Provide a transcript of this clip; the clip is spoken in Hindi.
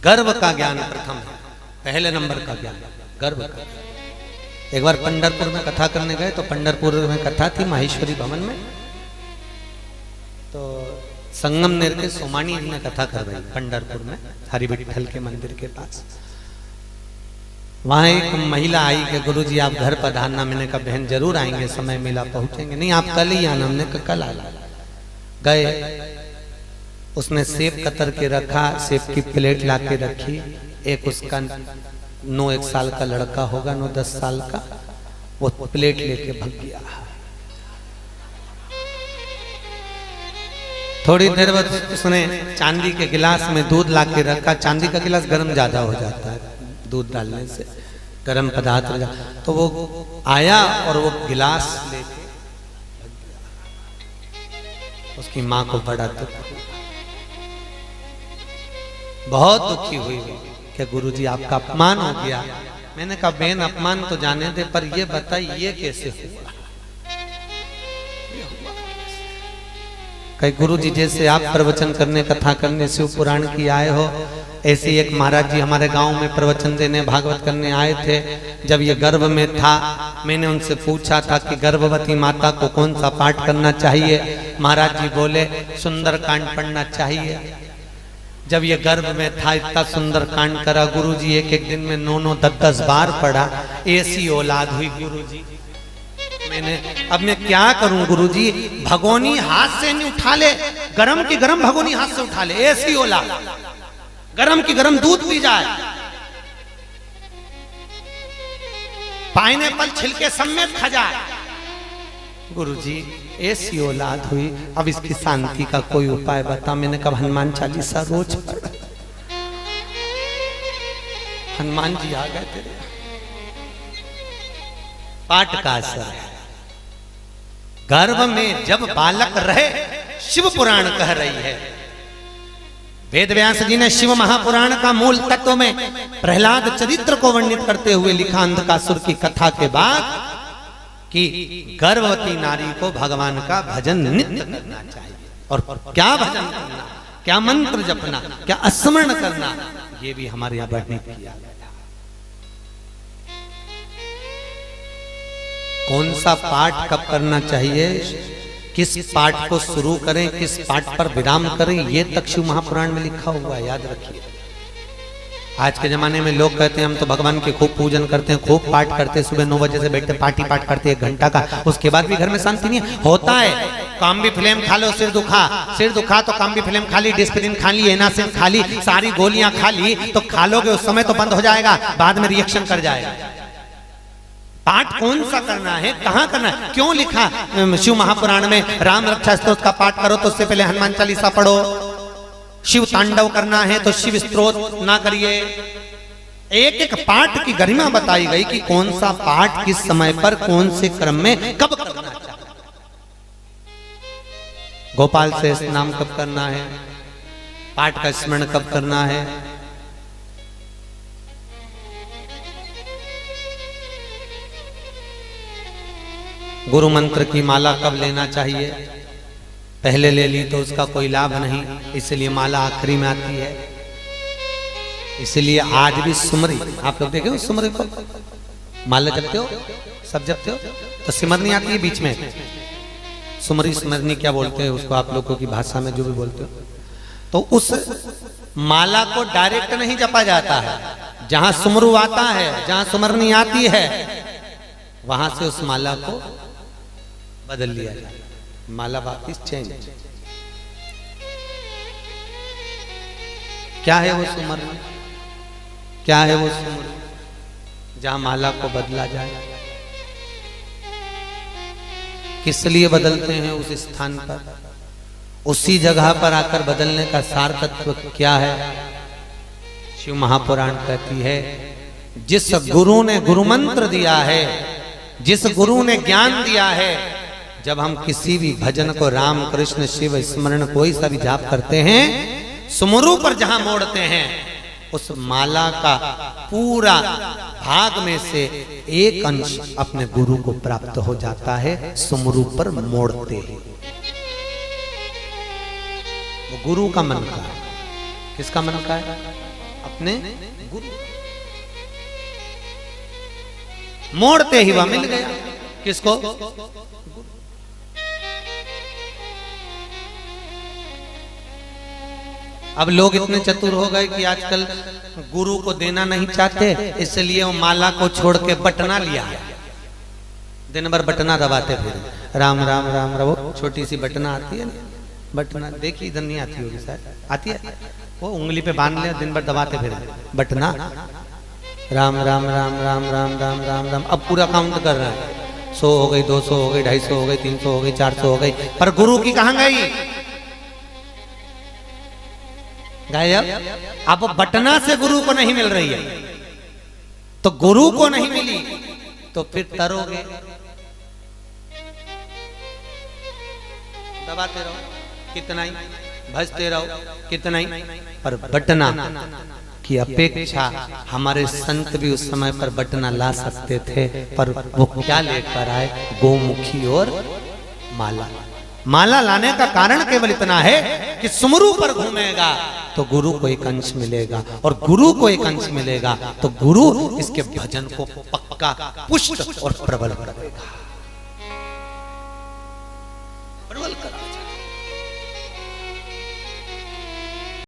गर्व का ज्ञान प्रथम है, पहले नंबर का ज्ञान गर्व का। एक बार पंढरपुर में कथा करने गए तो पंढरपुर में कथा थी माहेश्वरी भवन में, तो संगमनेर के सोमानी जी ने कथा कर रही पंढरपुर में हरि विठल के मंदिर के पास। वहां एक महिला आई कि गुरुजी आप घर पधारना। मैंने कहा बहन जरूर आएंगे, समय मिला पहुंचेंगे। नहीं आप कल ही आना। हमने कहा कल आना। गए, उसने सेब कतर के रखा, सेब की प्लेट ला के रखी। एक उसका 9-1 साल का लड़का होगा, 9-10 साल का, वो प्लेट लेके भाग गया। थोड़ी देर बाद उसने चांदी के गिलास में दूध ला के रखा। चांदी का गिलास गर्म ज्यादा हो जाता है, दूध डालने से गर्म पदार्थ हो जाता। तो वो आया और वो गिलास लेके उसकी माँ को बड़ा दुख, बहुत दुखी हुई कि गुरुजी आपका अपमान हो गया। मैंने कहा बहन अपमान तो जाने दे, पर ये बताइए ये कैसे हुआ? कहीं गुरुजी जैसे आप प्रवचन करने कथा करने शिव पुराण की आए हो, ऐसे एक महाराज जी हमारे गांव में प्रवचन देने भागवत करने आए थे। जब ये गर्भ में था मैंने उनसे पूछा था कि गर्भवती माता को कौन सा पाठ करना चाहिए। महाराज जी बोले सुंदर कांड पढ़ना चाहिए। जब ये गर्भ में था इतना सुंदर कांड करा गुरुजी, एक दिन में 9-9, 10-10 बार पढ़ा। ऐसी औलाद हुई गुरुजी। मैंने अब मैं क्या करूं गुरुजी? भगोनी हाथ से नहीं उठा ले, गरम की गरम भगोनी हाथ से उठा ले। ऐसी औलाद, गरम की गरम दूध पी जाए, पाइनएप्पल छिलके समेत खा जाए। गुरुजी ऐसी औलाद हुई, अब इसकी शांति का कोई उपाय बता। मैंने कहा हनुमान चालीसा रोज पढ़। हनुमान जी आ गए तेरे पाठ का असर है। गर्भ में जब बालक रहे, शिव पुराण कह रही है। वेद व्यास जी ने शिव महापुराण का मूल तत्व में प्रहलाद चरित्र को वर्णित करते हुए लिखा अंधकासुर की कथा के बाद कि गर्भवती नारी को भगवान का भजन नित्य करना चाहिए। और क्या भजन करना, क्या मंत्र जपना, क्या स्मरण करना, ये भी हमारे यहाँ वर्णित किया गया। कौन सा पाठ कब करना चाहिए, किस पाठ को शुरू करें, किस पाठ पर विराम करें, ये तक शिव महापुराण में लिखा हुआ है, याद रखिए। आज के जमाने में लोग कहते हैं हम तो भगवान के खूब पूजन करते हैं, खूब पाठ करते हैं, सुबह 9 बजे से बैठते पाठी पाठ करते हैं 1 घंटा का, उसके बाद भी घर में शांति नहीं है। होता है काम्बी फिल्म खा लो, सिर दुखा तो काम्बी फिल्म खा ली, डिस्प्रिन खा ली, एनासिन खा ली, सारी गोलियां खा ली, तो खा लोगे उस समय तो बंद हो जाएगा, बाद में रिएक्शन कर जाएगा। पाठ कौन सा करना है, कहां करना है, क्यों लिखा शिव महापुराण में राम रक्षा स्तोत्र का पाठ करो तो उससे पहले हनुमान चालीसा पढ़ो। शिव तांडव करना है तो शिव स्तोत्र ना करिए। एक एक पाठ की गरिमा बताई गई कि कौन सा पाठ किस समय पर कौन से क्रम में कब करना चाहिए। गोपाल से नाम कब करना है, पाठ का स्मरण कब करना है, गुरु मंत्र की माला कब लेना चाहिए। पहले ले ली तो उसका कोई लाभ नहीं, इसलिए माला आखिरी में आती है। इसलिए आज भी सुमरी, आप लोग देखे सुमरी को माला जपते हो, सब जपते हो, तो सिमरनी आती है बीच में। सुमरी सिमरनी क्या बोलते हैं उसको आप लोगों की भाषा में जो भी बोलते हो। तो उस माला को डायरेक्ट नहीं जपा जाता है, जहां सुमरू आता है, जहां सुमरनी आती है, वहां से उस माला को बदल लिया जाए, माला वापिस चेंज। क्या है वो सुमरनी, क्या है वो सुमरनी जहां माला को बदला जाए? किस लिए बदलते हैं उस स्थान पर, उसी जगह पर आकर बदलने का सार तत्व क्या है? शिव महापुराण कहती है जिस गुरु ने गुरु मंत्र दिया है, जिस गुरु ने ज्ञान दिया है, जब हम किसी भी भजन को राम कृष्ण शिव स्मरण कोई सा भी जाप करते हैं, सुमरु पर जहां मोड़ते हैं, उस माला का पूरा भाग में से एक अंश अपने गुरु को प्राप्त हो जाता है। सुमरु पर मोड़ते हैं, वो गुरु का मन का है। किसका मन का है? अपने गुरु। मोड़ते ही वह मिल गया किसको? अब लोग इतने चतुर हो गए कि आजकल गुरु को देना नहीं चाहते, इसलिए वो माला को छोड़ के बटना लिया है। दिन भर बटना दबाते फिर, राम राम राम राम। वो छोटी सी बटना आती है ना, बटना देखी, इधर नहीं आती होगी शायद, आती है, वो उंगली पे बांध ले, दिन भर दबाते फिर बटना, राम राम राम राम राम राम राम राम। अब पूरा काउंट कर रहा है, 100 हो गई, 200 हो गई, 250 हो गई, 300 हो गई, 400 हो गई, पर गुरु की कहां गई? गायब। अब बटना से गुरु को नहीं मिल रही है, तो गुरु को नहीं मिली तो फिर तरोगे, दबाते रहो कितना ही, भजते रहो कितना ही, पर बटना की अपेक्षा हमारे संत भी उस समय पर बटना ला सकते थे, पर वो क्या लेकर आए? गोमुखी और माला। माला लाने का कारण केवल इतना है कि सुमरू पर घूमेगा तो गुरु को एक अंश मिलेगा, और गुरु को एक अंश मिलेगा तो गुरु इसके भजन को पक्का पुष्ट और प्रबल करेगा।